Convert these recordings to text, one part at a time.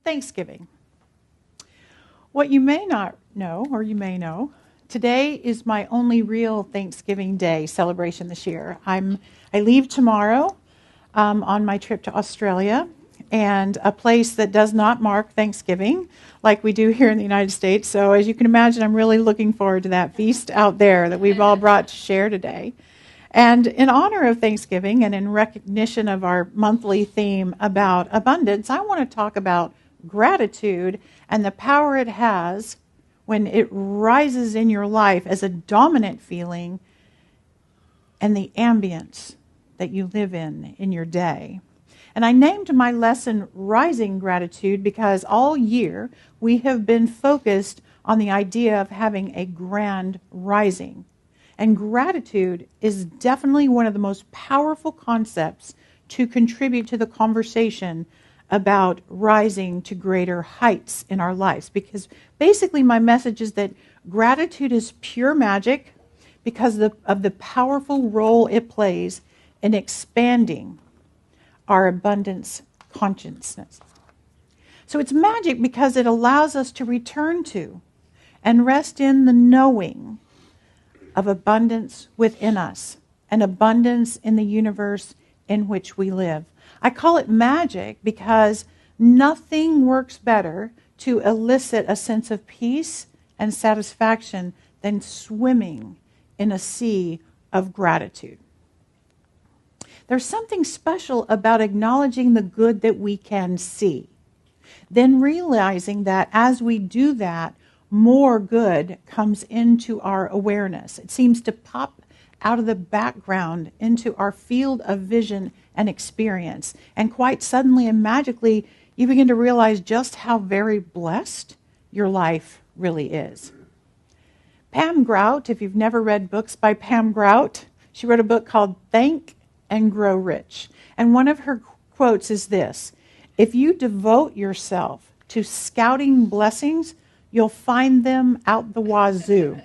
Thanksgiving. What you may not know, or you may know, today is my only real Thanksgiving Day celebration this year. I leave tomorrow on my trip to Australia, and a place that does not mark Thanksgiving like we do here in the United States. So as you can imagine, I'm really looking forward to that feast out there that we've all brought to share today. And in honor of Thanksgiving and in recognition of our monthly theme about abundance, I want to talk about gratitude and the power it has when it rises in your life as a dominant feeling and the ambience that you live in your day. And I named my lesson Rising Gratitude because all year we have been focused on the idea of having a grand rising. And gratitude is definitely one of the most powerful concepts to contribute to the conversation about rising to greater heights in our lives. Because basically my message is that gratitude is pure magic because of the powerful role it plays in expanding our abundance consciousness. So it's magic because it allows us to return to and rest in the knowing of abundance within us and abundance in the universe in which we live. I call it magic because nothing works better to elicit a sense of peace and satisfaction than swimming in a sea of gratitude. There's something special about acknowledging the good that we can see, then realizing that as we do that, more good comes into our awareness. It seems to pop out of the background into our field of vision and experience. And quite suddenly and magically, you begin to realize just how very blessed your life really is. Pam Grout, if you've never read books by Pam Grout, she wrote a book called Thank and Grow Rich. And one of her quotes is this: if you devote yourself to scouting blessings, you'll find them out the wazoo.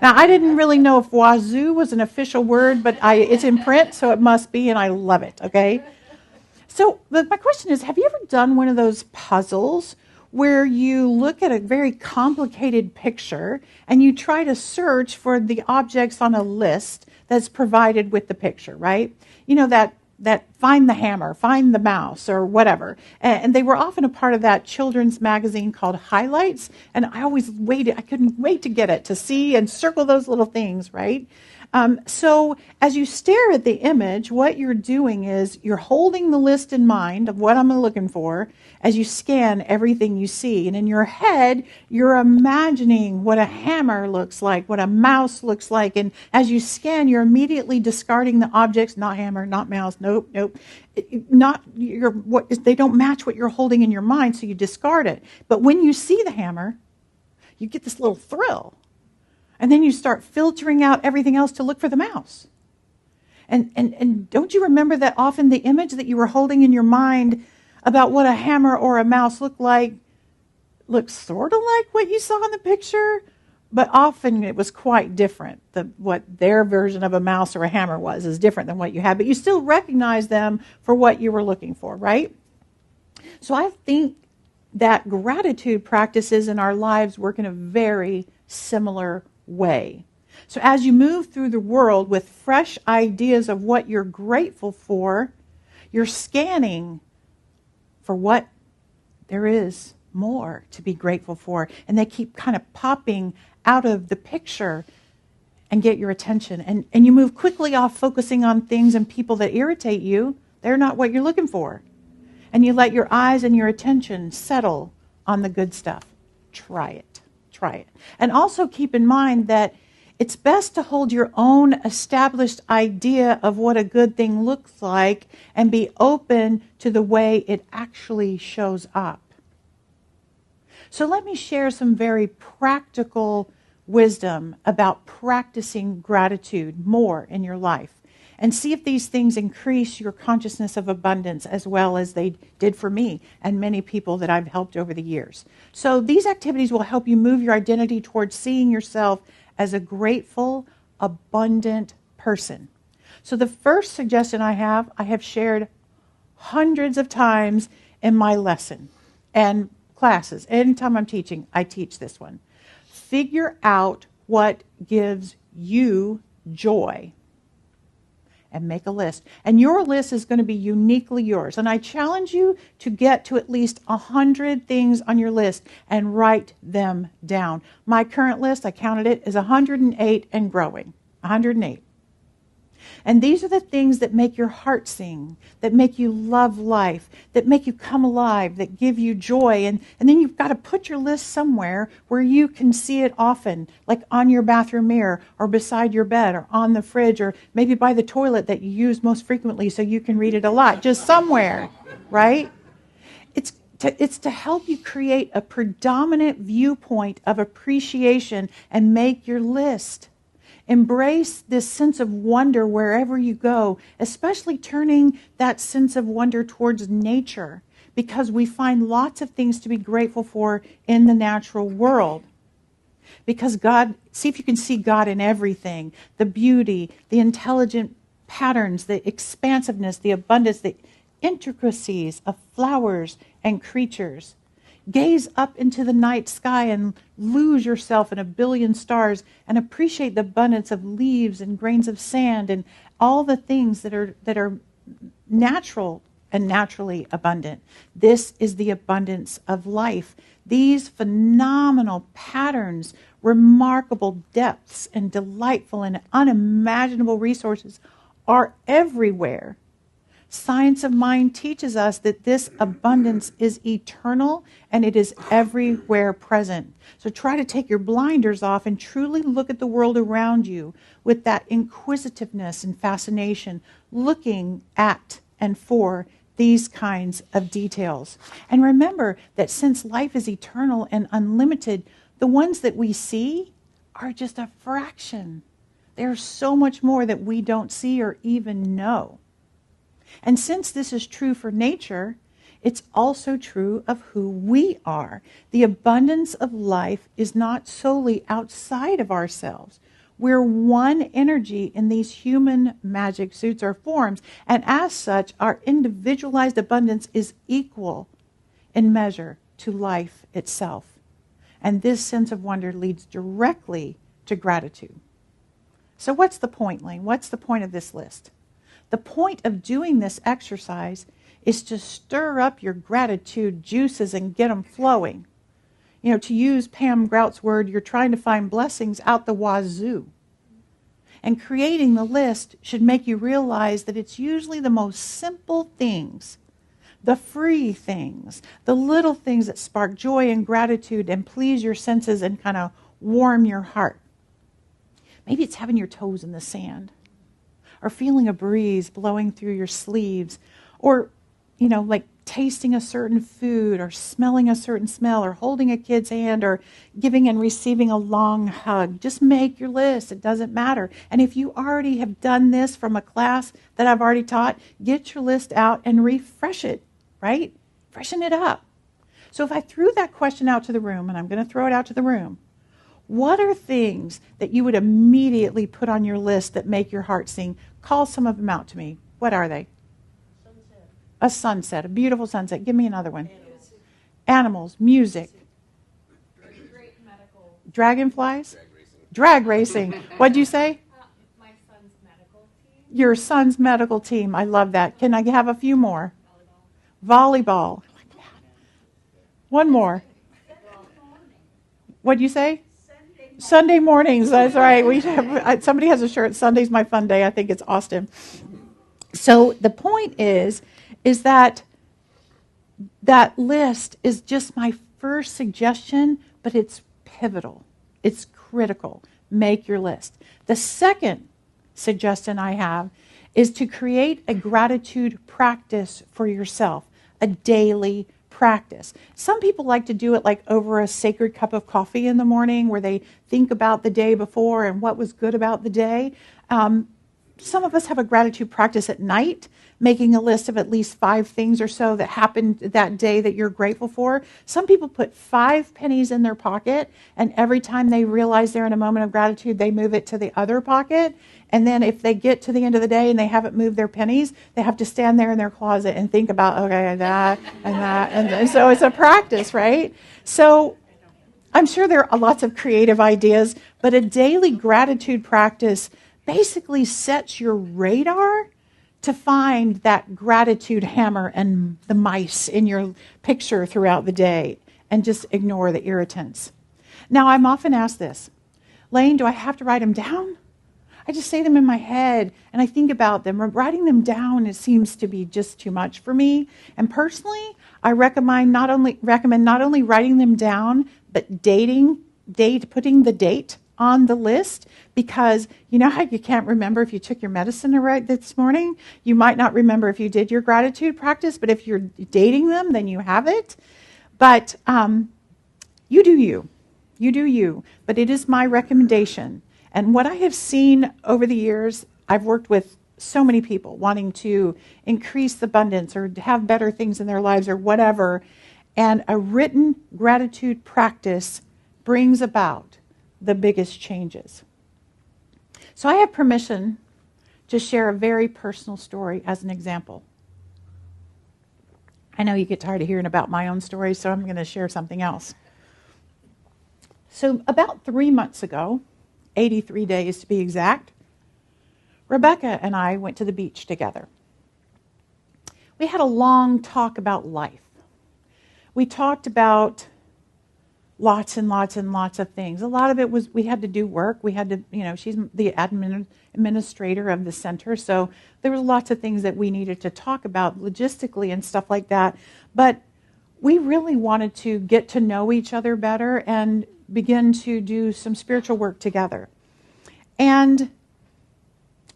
Now, I didn't really know if wazoo was an official word, but it's in print, so it must be, and I love it, okay? So my question is, have you ever done one of those puzzles where you look at a very complicated picture and you try to search for the objects on a list that's provided with the picture, right? You know, that find the hammer, find the mouse, or whatever. And they were often a part of that children's magazine called Highlights. And I couldn't wait to get it, to see and circle those little things, right? So as you stare at the image, what you're doing is you're holding the list in mind of what I'm looking for as you scan everything you see. And in your head, you're imagining what a hammer looks like, what a mouse looks like. And as you scan, you're immediately discarding the objects, not hammer, not mouse, nope. They don't match what you're holding in your mind, so you discard it. But when you see the hammer, you get this little thrill. And then you start filtering out everything else to look for the mouse. And don't you remember that often the image that you were holding in your mind about what a hammer or a mouse looked sort of like what you saw in the picture, but often it was quite different. What their version of a mouse or a hammer is different than what you had, but you still recognize them for what you were looking for, right? So I think that gratitude practices in our lives work in a very similar way. So as you move through the world with fresh ideas of what you're grateful for, you're scanning for what there is more to be grateful for. And they keep kind of popping out of the picture and get your attention. And you move quickly off focusing on things and people that irritate you. They're not what you're looking for. And you let your eyes and your attention settle on the good stuff. Try it. And also keep in mind that it's best to hold your own established idea of what a good thing looks like and be open to the way it actually shows up. So let me share some very practical wisdom about practicing gratitude more in your life and see if these things increase your consciousness of abundance as well as they did for me and many people that I've helped over the years. So these activities will help you move your identity towards seeing yourself as a grateful, abundant person. So the first suggestion I have shared hundreds of times in my lesson. and classes. Anytime I'm teaching, I teach this one. Figure out what gives you joy and make a list. And your list is going to be uniquely yours. And I challenge you to get to at least 100 things on your list and write them down. My current list, I counted it, is 108 and growing. 108. And these are the things that make your heart sing, that make you love life, that make you come alive, that give you joy. And then you've got to put your list somewhere where you can see it often, like on your bathroom mirror or beside your bed or on the fridge or maybe by the toilet that you use most frequently so you can read it a lot, just somewhere, right? It's to help you create a predominant viewpoint of appreciation and make your list. Embrace this sense of wonder wherever you go, especially turning that sense of wonder towards nature, because we find lots of things to be grateful for in the natural world. Because God, see if you can see God in everything, the beauty, the intelligent patterns, the expansiveness, the abundance, the intricacies of flowers and creatures. Gaze up into the night sky and lose yourself in a billion stars and appreciate the abundance of leaves and grains of sand and all the things that are natural and naturally abundant. This is the abundance of life. These phenomenal patterns, remarkable depths, and delightful and unimaginable resources are everywhere. Science of mind teaches us that this abundance is eternal and it is everywhere present. So try to take your blinders off and truly look at the world around you with that inquisitiveness and fascination, looking at and for these kinds of details. And remember that since life is eternal and unlimited, the ones that we see are just a fraction. There's so much more that we don't see or even know. And since this is true for nature, it's also true of who we are. The abundance of life is not solely outside of ourselves. We're one energy in these human magic suits or forms, and as such, our individualized abundance is equal in measure to life itself. And this sense of wonder leads directly to gratitude. So what's the point, Laine? What's the point of this list? The point of doing this exercise is to stir up your gratitude juices and get them flowing. You know, to use Pam Grout's word, you're trying to find blessings out the wazoo. And creating the list should make you realize that it's usually the most simple things, the free things, the little things that spark joy and gratitude and please your senses and kind of warm your heart. Maybe it's having your toes in the sand, or feeling a breeze blowing through your sleeves, or, you know, like tasting a certain food, or smelling a certain smell, or holding a kid's hand, or giving and receiving a long hug. Just make your list. It doesn't matter. And if you already have done this from a class that I've already taught, get your list out and refresh it, right? Freshen it up. So if I threw that question out to the room, and I'm going to throw it out to the room, what are things that you would immediately put on your list that make your heart sing? Call some of them out to me. What are they? Sunset. A sunset, a beautiful sunset. Give me another one. Animals, music. Great medical. Dragonflies? Drag racing. What'd you say? My son's medical team. Your son's medical team. I love that. Can I have a few more? Volleyball. One more. What'd you say? Sunday mornings, that's right. Somebody has a shirt, Sunday's my fun day. I think it's Austin. So the point is that list is just my first suggestion, but it's pivotal. It's critical. Make your list. The second suggestion I have is to create a gratitude practice for yourself, a daily practice. Some people like to do it like over a sacred cup of coffee in the morning where they think about the day before and what was good about the day. some of us have a gratitude practice at night, making a list of at least 5 things or so that happened that day that you're grateful for. Some people put 5 pennies in their pocket, and every time they realize they're in a moment of gratitude, they move it to the other pocket. And then if they get to the end of the day and they haven't moved their pennies, they have to stand there in their closet and think about, okay, that and that. And so it's a practice, right? So I'm sure there are lots of creative ideas, but a daily gratitude practice basically sets your radar to find that gratitude hammer and the mice in your picture throughout the day and just ignore the irritants. Now, I'm often asked this, Laine, do I have to write them down? I just say them in my head and I think about them. Writing them down, it seems to be just too much for me. And personally, I recommend not only writing them down, but putting the date on the list, because you know how you can't remember if you took your medicine right this morning? You might not remember if you did your gratitude practice, but if you're dating them, then you have it. But you do you. You do you. But it is my recommendation. And what I have seen over the years, I've worked with so many people wanting to increase the abundance or have better things in their lives or whatever. And a written gratitude practice brings about the biggest changes. So I have permission to share a very personal story as an example. I know you get tired of hearing about my own story, so I'm going to share something else. So about 3 months ago, 83 days to be exact, Rebecca and I went to the beach together. We had a long talk about life. We talked about lots and lots and lots of things. A lot of it was we had to do work. We had to, she's the administrator of the center, so there was lots of things that we needed to talk about logistically and stuff like that. But we really wanted to get to know each other better and begin to do some spiritual work together. And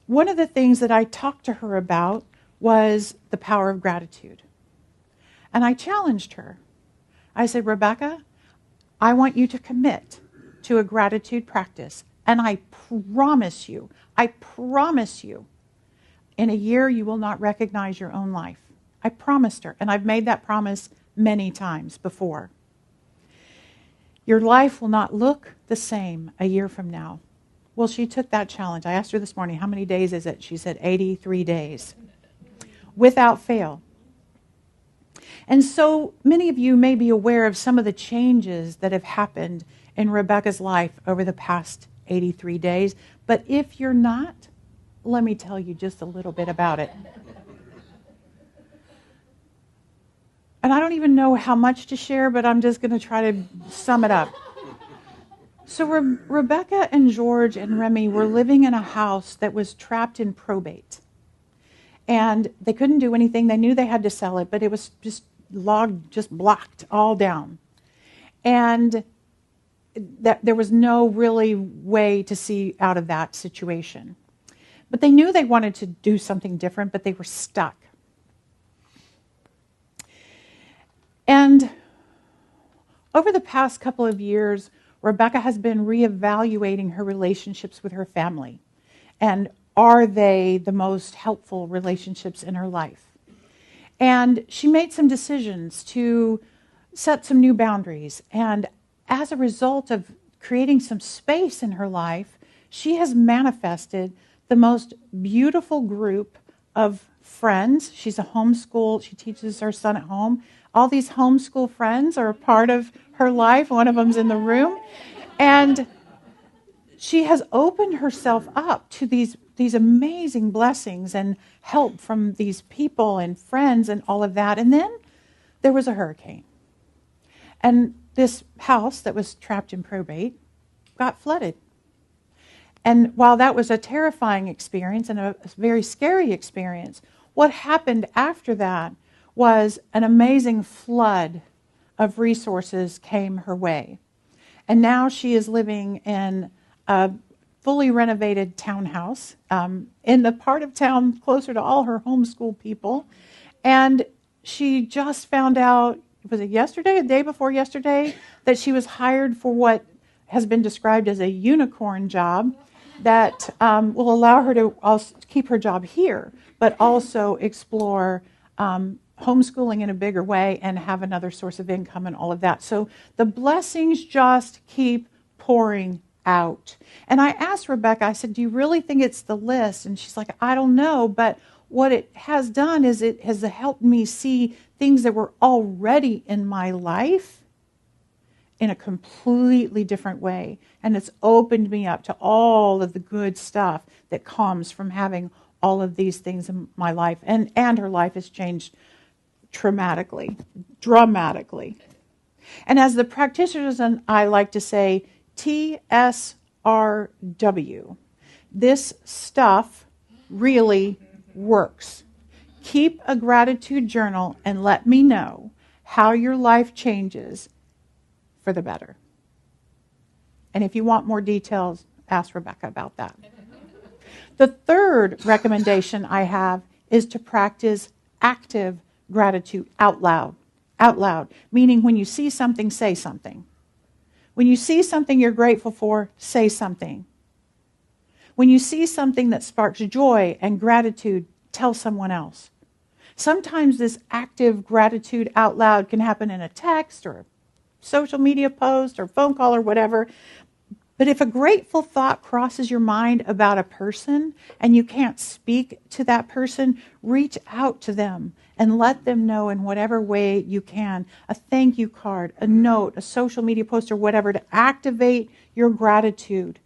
one of the things that I talked to her about was the power of gratitude. And I challenged her. I said, Rebecca, I want you to commit to a gratitude practice. And I promise you, in a year you will not recognize your own life. I promised her, and I've made that promise many times before. Your life will not look the same a year from now. Well, she took that challenge. I asked her this morning, how many days is it? She said 83 days, without fail. And so many of you may be aware of some of the changes that have happened in Rebecca's life over the past 83 days. But if you're not, let me tell you just a little bit about it. And I don't even know how much to share, but I'm just going to try to sum it up. So Rebecca and George and Remy were living in a house that was trapped in probate. And they couldn't do anything. They knew they had to sell it, but it was just blocked all down. And that there was no really way to see out of that situation. But they knew they wanted to do something different, but they were stuck. And over the past couple of years, Rebecca has been reevaluating her relationships with her family. And are they the most helpful relationships in her life? And she made some decisions to set some new boundaries. And as a result of creating some space in her life, she has manifested the most beautiful group of friends. She's a homeschool. She teaches her son at home. All these homeschool friends are a part of her life. One of them's in the room. And she has opened herself up to these amazing blessings and help from these people and friends and all of that. And then there was a hurricane. And this house that was trapped in probate got flooded. And while that was a terrifying experience and a very scary experience, what happened after that was an amazing flood of resources came her way. And now she is living in a fully renovated townhouse in the part of town closer to all her homeschool people. And she just found out, was it yesterday, the day before yesterday, that she was hired for what has been described as a unicorn job. that will allow her to also keep her job here, but also explore homeschooling in a bigger way and have another source of income and all of that. So the blessings just keep pouring out. And I asked Rebecca, I said, do you really think it's the list? And she's like, I don't know, but what it has done is it has helped me see things that were already in my life in a completely different way. And it's opened me up to all of the good stuff that comes from having all of these things in my life. And her life has changed dramatically. And as the practitioners and I like to say, TSRW. This stuff really works. Keep a gratitude journal and let me know how your life changes for the better. And if you want more details, ask Rebecca about that. The third recommendation I have is to practice active gratitude out loud. Out loud, meaning when you see something, say something. When you see something you're grateful for, say something. When you see something that sparks joy and gratitude, tell someone else. Sometimes this active gratitude out loud can happen in a text or a social media post or phone call or whatever. But if a grateful thought crosses your mind about a person and you can't speak to that person, reach out to them and let them know in whatever way you can. A thank you card, a note, a social media post or whatever to activate your gratitude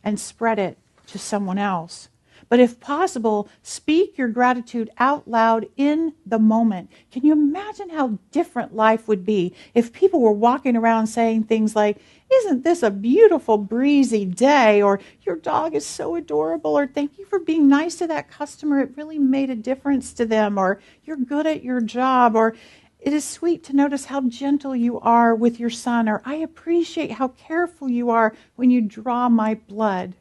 and spread it to someone else. But if possible, speak your gratitude out loud in the moment. Can you imagine how different life would be if people were walking around saying things like, isn't this a beautiful breezy day? Or your dog is so adorable. Or thank you for being nice to that customer. It really made a difference to them. Or you're good at your job. Or it is sweet to notice how gentle you are with your son. Or I appreciate how careful you are when you draw my blood.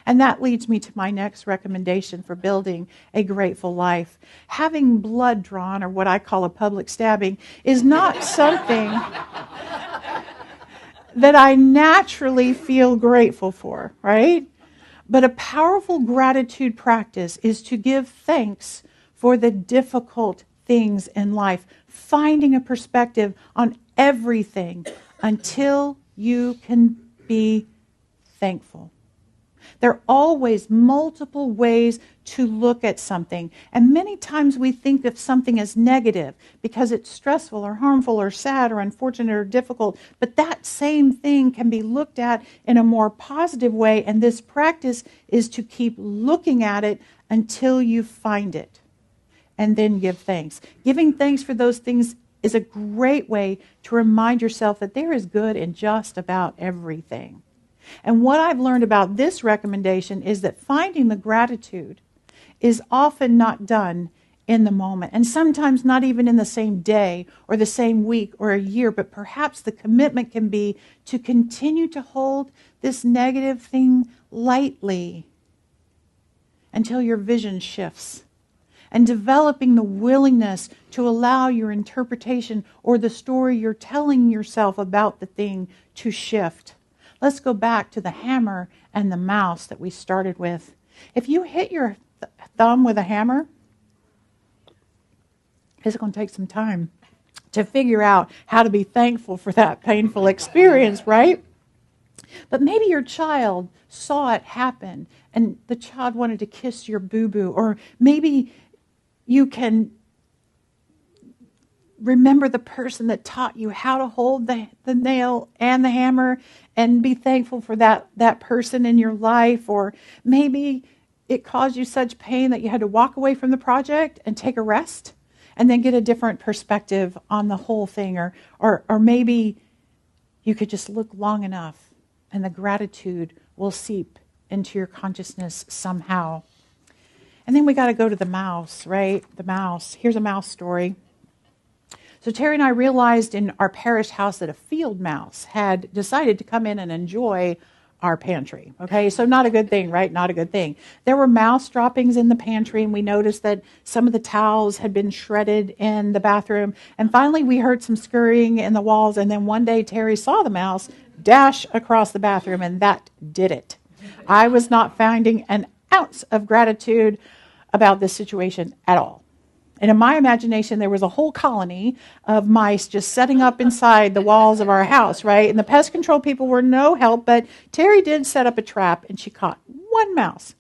And that leads me to my next recommendation for building a grateful life. Having blood drawn, or what I call a public stabbing, is not something that I naturally feel grateful for, right? But a powerful gratitude practice is to give thanks for the difficult things in life, finding a perspective on everything until you can be thankful. There are always multiple ways to look at something. And many times we think of something as negative because it's stressful or harmful or sad or unfortunate or difficult. But that same thing can be looked at in a more positive way. And this practice is to keep looking at it until you find it. And then give thanks. Giving thanks for those things is a great way to remind yourself that there is good in just about everything. And what I've learned about this recommendation is that finding the gratitude is often not done in the moment, and sometimes not even in the same day or the same week or a year, but perhaps the commitment can be to continue to hold this negative thing lightly until your vision shifts, and developing the willingness to allow your interpretation or the story you're telling yourself about the thing to shift. Let's go back to the hammer and the mouse that we started with. If you hit your thumb with a hammer, it's going to take some time to figure out how to be thankful for that painful experience, right? But maybe your child saw it happen and the child wanted to kiss your boo-boo. Or maybe you can remember the person that taught you how to hold the nail and the hammer and be thankful for that person in your life. Or maybe it caused you such pain that you had to walk away from the project and take a rest and then get a different perspective on the whole thing. Or maybe you could just look long enough and the gratitude will seep into your consciousness somehow. And then we got to go to the mouse, right? The mouse. Here's a mouse story. So Terry and I realized in our parish house that a field mouse had decided to come in and enjoy our pantry. Okay, so not a good thing, right? Not a good thing. There were mouse droppings in the pantry, and we noticed that some of the towels had been shredded in the bathroom. And finally, we heard some scurrying in the walls, and then one day Terry saw the mouse dash across the bathroom, and that did it. I was not finding an ounce of gratitude about this situation at all. And in my imagination, there was a whole colony of mice just setting up inside the walls of our house, right? And the pest control people were no help, but Terry did set up a trap, and she caught one mouse.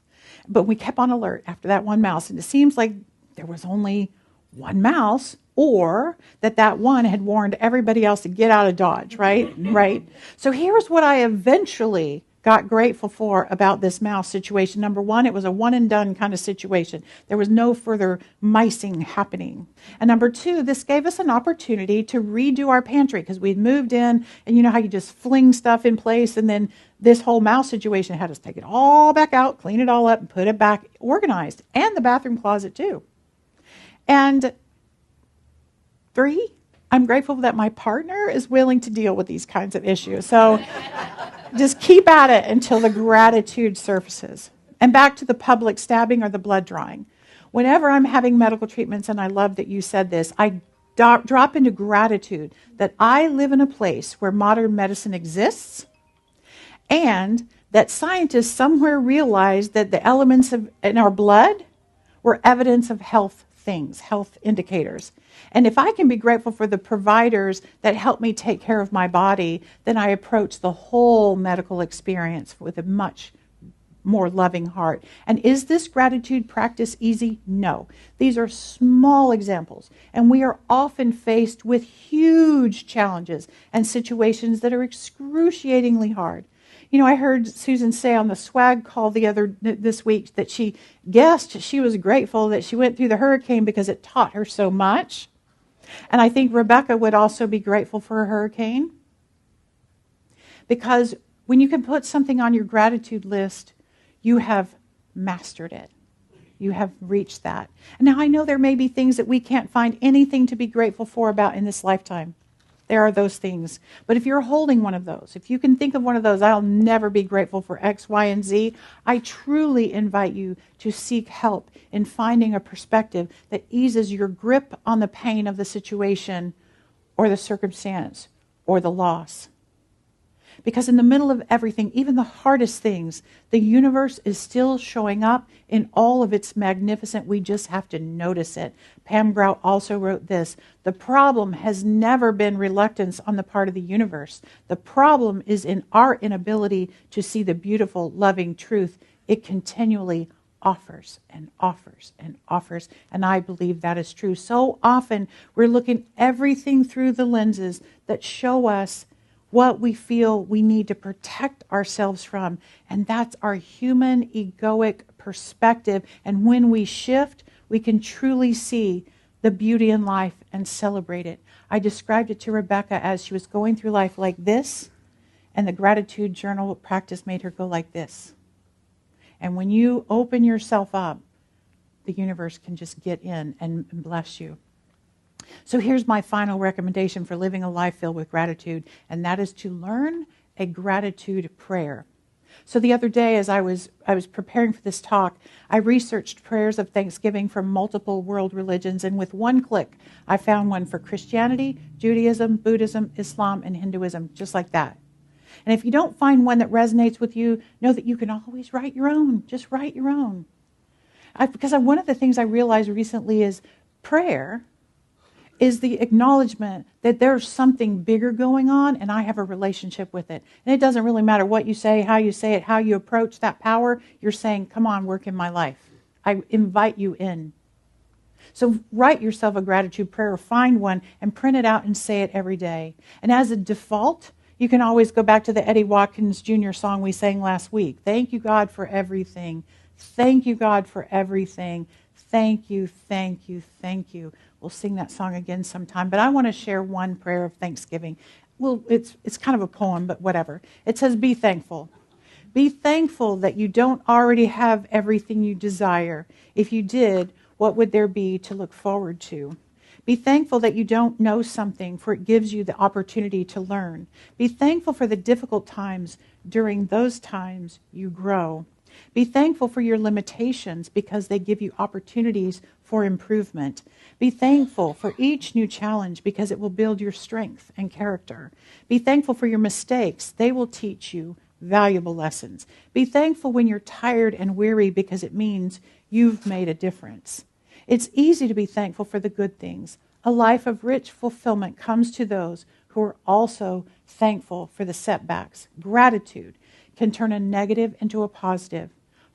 But we kept on alert after that one mouse, and it seems like there was only one mouse, or that one had warned everybody else to get out of Dodge, right? Right. So here's what I eventually got grateful for about this mouse situation. Number one, it was a one and done kind of situation. There was no further micing happening. And number two, this gave us an opportunity to redo our pantry because we'd moved in, and you know how you just fling stuff in place, and then this whole mouse situation had us take it all back out, clean it all up, and put it back organized, and the bathroom closet too. And three, I'm grateful that my partner is willing to deal with these kinds of issues. So just keep at it until the gratitude surfaces. And back to the public stabbing or the blood drawing. Whenever I'm having medical treatments, and I love that you said this, I drop into gratitude that I live in a place where modern medicine exists, and that scientists somewhere realized that the elements in our blood were evidence of health things, health indicators. And if I can be grateful for the providers that help me take care of my body, then I approach the whole medical experience with a much more loving heart. And is this gratitude practice easy? No. These are small examples. And we are often faced with huge challenges and situations that are excruciatingly hard. You know, I heard Susan say on the swag call this week that she guessed she was grateful that she went through the hurricane because it taught her so much. And I think Rebecca would also be grateful for a hurricane. Because when you can put something on your gratitude list, you have mastered it. You have reached that. And now I know there may be things that we can't find anything to be grateful for about in this lifetime. There are those things. But if you're holding one of those, if you can think of one of those, I'll never be grateful for X, Y, and Z, I truly invite you to seek help in finding a perspective that eases your grip on the pain of the situation or the circumstance or the loss. Because in the middle of everything, even the hardest things, the universe is still showing up in all of its magnificence. We just have to notice it. Pam Grout also wrote this: the problem has never been reluctance on the part of the universe. The problem is in our inability to see the beautiful, loving truth it continually offers and offers and offers. And I believe that is true. So often we're looking everything through the lenses that show us what we feel we need to protect ourselves from. And that's our human egoic perspective. And when we shift, we can truly see the beauty in life and celebrate it. I described it to Rebecca as she was going through life like this, and the gratitude journal practice made her go like this. And when you open yourself up, the universe can just get in and bless you. So here's my final recommendation for living a life filled with gratitude, and that is to learn a gratitude prayer. So the other day, as I was preparing for this talk, I researched prayers of thanksgiving from multiple world religions, and with one click, I found one for Christianity, Judaism, Buddhism, Islam, and Hinduism, just like that. And if you don't find one that resonates with you, know that you can always write your own. Just write your own. Because one of the things I realized recently is prayer is the acknowledgement that there's something bigger going on and I have a relationship with it. And it doesn't really matter what you say it, how you approach that power. You're saying, come on, work in my life. I invite you in. So write yourself a gratitude prayer, find one, and print it out and say it every day. And as a default, you can always go back to the Eddie Watkins Jr. song we sang last week. Thank you, God, for everything. Thank you, God, for everything. Thank you, thank you, thank you. We'll sing that song again sometime. But I want to share one prayer of thanksgiving. Well, it's kind of a poem, but whatever. It says, be thankful. Be thankful that you don't already have everything you desire. If you did, what would there be to look forward to? Be thankful that you don't know something, for it gives you the opportunity to learn. Be thankful for the difficult times. During those times, you grow. Be thankful for your limitations because they give you opportunities for improvement. Be thankful for each new challenge because it will build your strength and character. Be thankful for your mistakes. They will teach you valuable lessons. Be thankful when you're tired and weary because it means you've made a difference. It's easy to be thankful for the good things. A life of rich fulfillment comes to those who are also thankful for the setbacks. Gratitude can turn a negative into a positive.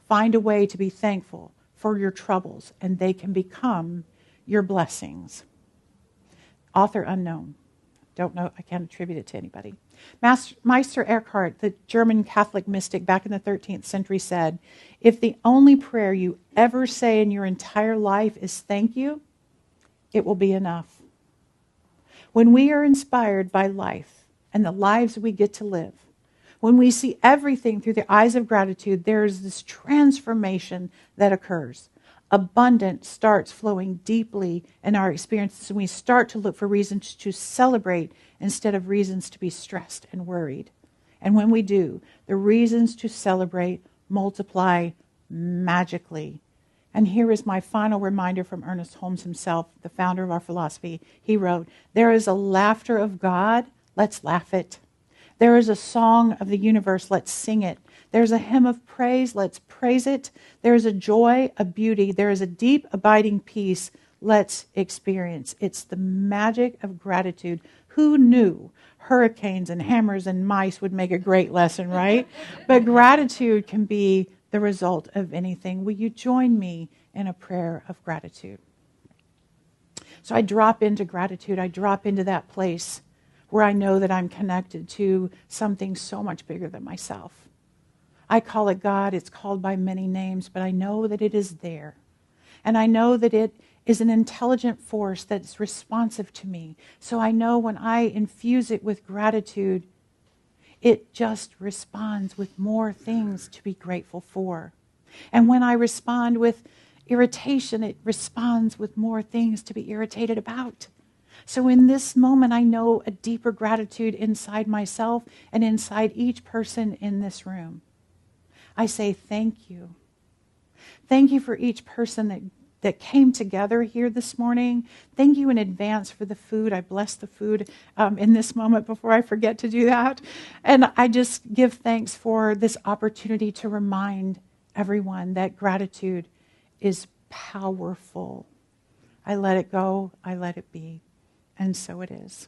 Find a way to be thankful for your troubles, and they can become your blessings. Author unknown. Don't know, I can't attribute it to anybody. Meister Eckhart, the German Catholic mystic back in the 13th century, said, if the only prayer you ever say in your entire life is thank you, it will be enough. When we are inspired by life and the lives we get to live, when we see everything through the eyes of gratitude, there is this transformation that occurs. Abundance starts flowing deeply in our experiences, and we start to look for reasons to celebrate instead of reasons to be stressed and worried. And when we do, the reasons to celebrate multiply magically. And here is my final reminder from Ernest Holmes himself, the founder of our philosophy. He wrote, there is a laughter of God, let's laugh it. There is a song of the universe, let's sing it. There's a hymn of praise, let's praise it. There is a joy, a beauty. There is a deep, abiding peace, let's experience. It's the magic of gratitude. Who knew hurricanes and hammers and mice would make a great lesson, right? But gratitude can be the result of anything. Will you join me in a prayer of gratitude? So I drop into gratitude. I drop into that place where I know that I'm connected to something so much bigger than myself. I call it God. It's called by many names, but I know that it is there. And I know that it is an intelligent force that's responsive to me. So I know when I infuse it with gratitude, it just responds with more things to be grateful for. And when I respond with irritation, it responds with more things to be irritated about. So in this moment, I know a deeper gratitude inside myself and inside each person in this room. I say thank you. Thank you for each person that came together here this morning. Thank you in advance for the food. I bless the food in this moment before I forget to do that. And I just give thanks for this opportunity to remind everyone that gratitude is powerful. I let it go. I let it be. And so it is.